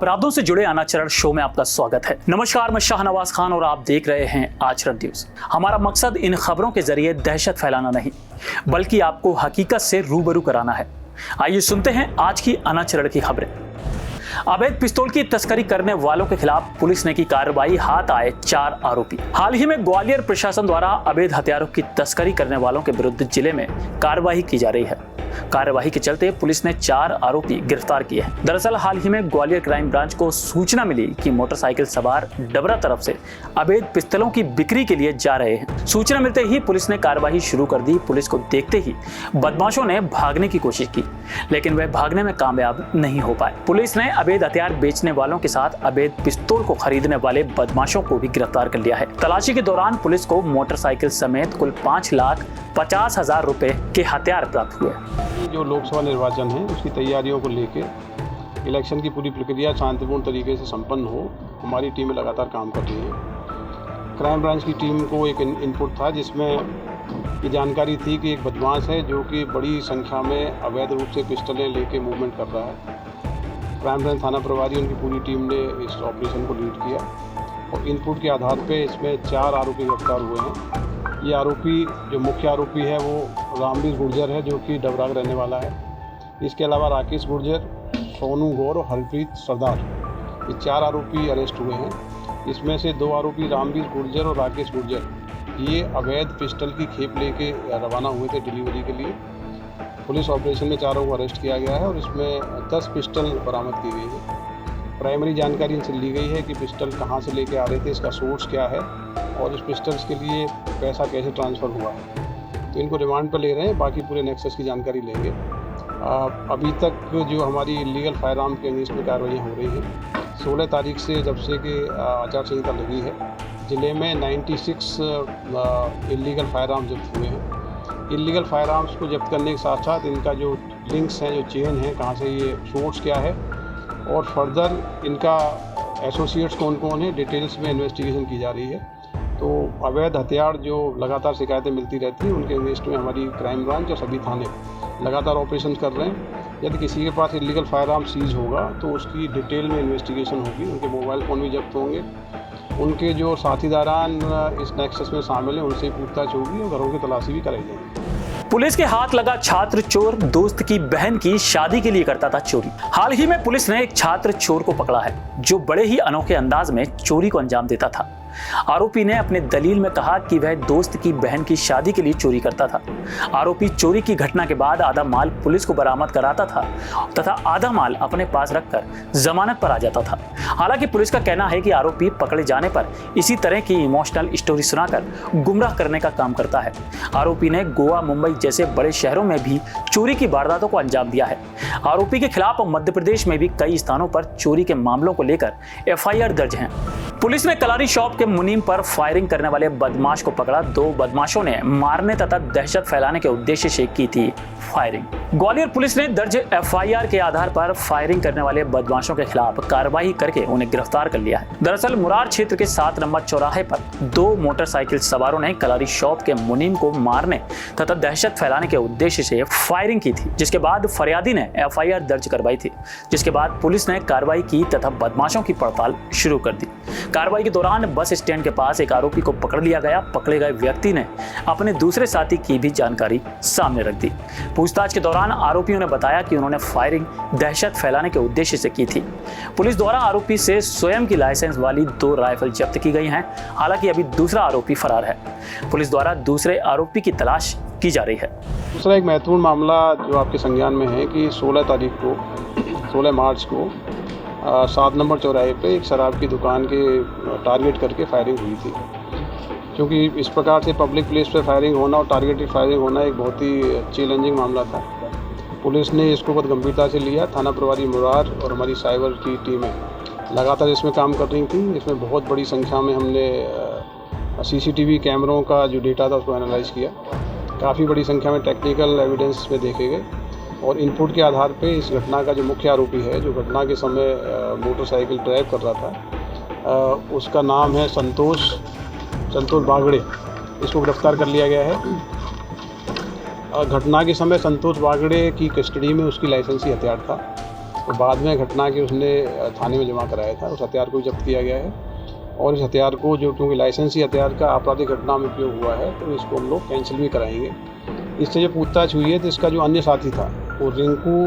अपराधों से जुड़े अनाचरण शो में आपका स्वागत है। नमस्कार, मैं शाहनवाज खान और आप देख रहे हैं आचरण न्यूज। हमारा मकसद इन खबरों के जरिए दहशत फैलाना नहीं, बल्कि आपको हकीकत से रूबरू कराना है। आइए सुनते हैं आज की अनाचरण की खबरें। अवैध पिस्तौल की तस्करी करने वालों के खिलाफ पुलिस ने की कार्रवाई, हाथ आए 4 आरोपी। हाल ही में ग्वालियर प्रशासन द्वारा अवैध हथियारों की तस्करी करने वालों के विरुद्ध जिले में कार्रवाई की जा रही है। कार्रवाई के चलते पुलिस ने 4 आरोपी गिरफ्तार किए हैं। दरअसल हाल ही में ग्वालियर क्राइम ब्रांच को सूचना मिली कि मोटरसाइकिल सवार डबरा तरफ से अवैध पिस्तौलों की बिक्री के लिए जा रहे हैं। सूचना मिलते ही पुलिस ने कार्रवाई शुरू कर दी। पुलिस को देखते ही बदमाशों ने भागने की कोशिश की, लेकिन वह भागने में कामयाब नहीं हो पाए। पुलिस ने अवैध हथियार बेचने वालों के साथ अवैध पिस्तौल को खरीदने वाले बदमाशों को भी गिरफ्तार कर लिया है। तलाशी के दौरान पुलिस को मोटरसाइकिल समेत कुल 5,50,000 रुपए के हथियार प्राप्त हुए। जो लोकसभा निर्वाचन है उसकी तैयारियों को लेकर इलेक्शन की पूरी प्रक्रिया शांतिपूर्ण तरीके से संपन्न हो, हमारी टीमें लगातार काम कर रही है। क्राइम ब्रांच की टीम को एक इनपुट था जिसमें ये जानकारी थी कि एक बदमाश है जो कि बड़ी संख्या में अवैध रूप से पिस्टलें लेके मूवमेंट कर रहा है। क्राइम ब्रांच थाना प्रभारी उनकी पूरी टीम ने इस ऑपरेशन को लीड किया और इनपुट के आधार पे इसमें 4 आरोपी गिरफ्तार हुए हैं। ये आरोपी, जो मुख्य आरोपी है वो रामवीर गुर्जर है जो कि डबरा का रहने वाला है। इसके अलावा राकेश गुर्जर, सोनू गौर और हरप्रीत सरदार, ये 4 आरोपी अरेस्ट हुए हैं। इसमें से 2 आरोपी रामवीर गुर्जर और राकेश गुर्जर ये अवैध पिस्टल की खेप लेके रवाना हुए थे डिलीवरी के लिए। पुलिस ऑपरेशन में 4 को अरेस्ट किया गया है और इसमें 10 पिस्टल बरामद की गई है। प्राइमरी जानकारी इनसे ली गई है कि पिस्टल कहाँ से लेके आ रहे थे, इसका सोर्स क्या है और इस पिस्टल्स के लिए पैसा कैसे ट्रांसफ़र हुआ है। तो इनको रिमांड पर ले रहे हैं, बाकी पूरे नेक्सस की जानकारी लेंगे। अभी तक जो हमारी इलीगल फायर आर्म के अगेंस्ट में कार्रवाइयाँ हो रही हैं, 16 तारीख से जब से कि आचार संहिता लगी है, ज़िले में 96 इलीगल फायर आर्म जब्त हुए हैं। इलीगल फायर आर्म्स को जब्त करने के साथ साथ इनका जो लिंक्स हैं, जो चेन है, कहाँ से ये सोर्स क्या है और फर्दर इनका एसोसिएट्स कौन कौन है, डिटेल्स में इन्वेस्टिगेशन की जा रही है। तो अवैध हथियार जो लगातार शिकायतें मिलती रहती हैं उनके अगेंस्ट में हमारी क्राइम ब्रांच और सभी थाने लगातार ऑपरेशन कर रहे हैं। यदि किसी के पास इलीगल फायर आर्म सीज होगा तो उसकी डिटेल में इन्वेस्टिगेशन होगी, उनके मोबाइल फ़ोन भी जब्त होंगे, उनके जो साथीदारान इस नेक्सस में शामिल हैं उनसे पूछताछ होगी और घरों की तलाशी भी कराई जाएगी। पुलिस के हाथ लगा छात्र चोर, दोस्त की बहन की शादी के लिए करता था चोरी। हाल ही में पुलिस ने एक छात्र चोर को पकड़ा है जो बड़े ही अनोखे अंदाज में चोरी को अंजाम देता था। आरोपी ने अपने दलील में कहा कि वह दोस्त की बहन की शादी के लिए चोरी करता था। आरोपी चोरी की घटना के बाद आधा माल पुलिस को बरामद कराता था तथा आधा माल अपने पास रखकर जमानत पर आ जाता था। हालांकि पुलिस का कहना है कि आरोपी पकड़े जाने पर इसी तरह की इमोशनल स्टोरी सुनाकर गुमराह करने का काम करता है। आरोपी ने गोवा, मुंबई जैसे बड़े शहरों में भी चोरी की वारदातों को अंजाम दिया है। आरोपी के खिलाफ मध्य प्रदेश में भी कई स्थानों पर चोरी के मामलों को लेकर FIR दर्ज है। पुलिस ने कलारी शॉप के मुनीम पर फायरिंग करने वाले बदमाश को पकड़ा। 2 बदमाशों ने मारने तथा दहशत फैलाने के उद्देश्य से की थी फायरिंग। ग्वालियर पुलिस ने दर्ज FIR के आधार पर फायरिंग करने वाले बदमाशों के खिलाफ कार्रवाई करके उन्हें गिरफ्तार कर लिया है। दरअसल मुरार क्षेत्र के 7 नंबर चौराहे पर 2 मोटरसाइकिल सवारों ने कलारी शॉप के मुनीम को मारने तथा दहशत फैलाने के उद्देश्य से फायरिंग की थी, जिसके बाद फरियादी ने FIR दर्ज करवाई थी, जिसके बाद पुलिस ने कार्रवाई की तथा बदमाशों की पड़ताल शुरू कर दी। कार्रवाई के दौरान बस स्टैंड के पास एक आरोपी को पकड़ लिया गया। पकड़े गए व्यक्ति ने अपने दूसरे साथी की भी जानकारी सामने रख दी। पूछताछ के दौरान आरोपियों ने बताया कि उन्होंने फायरिंग दहशत फैलाने के उद्देश्य से की थी। पुलिस द्वारा आरोपी से स्वयं की लाइसेंस वाली 2 राइफल जब्त की गई हैं। हालांकि अभी दूसरा आरोपी फरार है। पुलिस द्वारा दूसरे आरोपी की तलाश की जा रही है। दूसरा एक महत्वपूर्ण मामला जो आपके संज्ञान में है कि 16 मार्च को 7 नंबर चौराहे पे एक शराब की दुकान के टारगेट करके फायरिंग हुई थी। क्योंकि इस प्रकार से पब्लिक प्लेस पे फायरिंग होना और टारगेटेड फायरिंग होना एक बहुत ही चैलेंजिंग मामला था। पुलिस ने इसको बहुत गंभीरता से लिया। थाना प्रभारी मुरार और हमारी साइबर की टीमें लगातार इसमें काम कर रही थी। इसमें बहुत बड़ी संख्या में हमने CCTV कैमरों का जो डेटा था उसको एनालाइज किया। काफ़ी बड़ी संख्या में टेक्निकल एविडेंस में देखे गए और इनपुट के आधार पे इस घटना का जो मुख्य आरोपी है, जो घटना के समय मोटरसाइकिल ड्राइव कर रहा था, उसका नाम है संतोष बागड़े, इसको गिरफ्तार कर लिया गया है। घटना के समय संतोष बागड़े की कस्टडी में उसकी लाइसेंसी हथियार था तो बाद में घटना की उसने थाने में जमा कराया था। उस हथियार को जब्त किया गया है और इस हथियार को जो क्योंकि लाइसेंसी हथियार का आपराधिक घटना में उपयोग हुआ है तो इसको हम लोग कैंसिल भी कराएंगे। इससे जो पूछताछ हुई है तो इसका जो अन्य साथी था वो रिंकू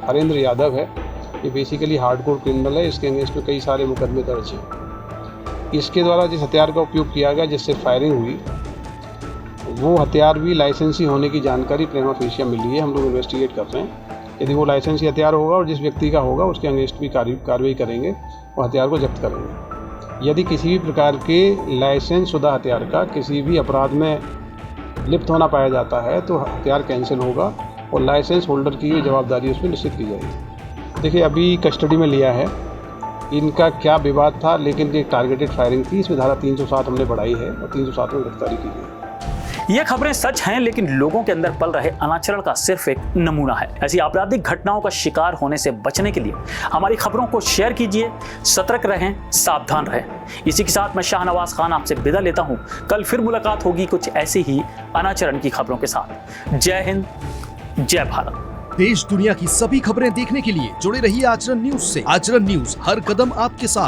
हरेंद्र यादव है। ये बेसिकली हार्डकोर क्रिमिनल है। इसके अगेंस्ट में कई सारे मुकदमे दर्ज हैं। इसके द्वारा जिस हथियार का उपयोग किया गया जिससे फायरिंग हुई वो हथियार भी लाइसेंसी होने की जानकारी प्रेमा फेशिया मिली है। हम लोग इन्वेस्टिगेट कर रहे हैं। यदि वो लाइसेंसी हथियार होगा और जिस व्यक्ति का होगा उसके अगेंस्ट भी कार्रवाई करेंगे और हथियार को जब्त करेंगे। यदि किसी भी प्रकार के लाइसेंस शुदा हथियार का किसी भी अपराध में लिप्त होना पाया जाता है तो हथियार कैंसिल होगा और लाइसेंस होल्डर की जवाबदारी उसमें निश्चित की जाएगी। देखिए अभी कस्टडी में लिया है। इनका क्या विवाद था लेकिन एक टारगेटेड फायरिंग थी। इसमें धारा 307 हमने बढ़ाई है और 307 में गिरफ्तारी की गई। ये खबरें सच हैं लेकिन लोगों के अंदर पल रहे अनाचरण का सिर्फ एक नमूना है। ऐसी आपराधिक घटनाओं का शिकार होने से बचने के लिए हमारी खबरों को शेयर कीजिए, सतर्क रहें, सावधान रहें। इसी के साथ मैं शाहनवाज खान आपसे विदा लेता हूं। कल फिर मुलाकात होगी कुछ ऐसी ही अनाचरण की खबरों के साथ। जय हिंद, जय भारत। देश दुनिया की सभी खबरें देखने के लिए जुड़े रहिए आचरण न्यूज से। आचरण न्यूज, हर कदम आपके साथ।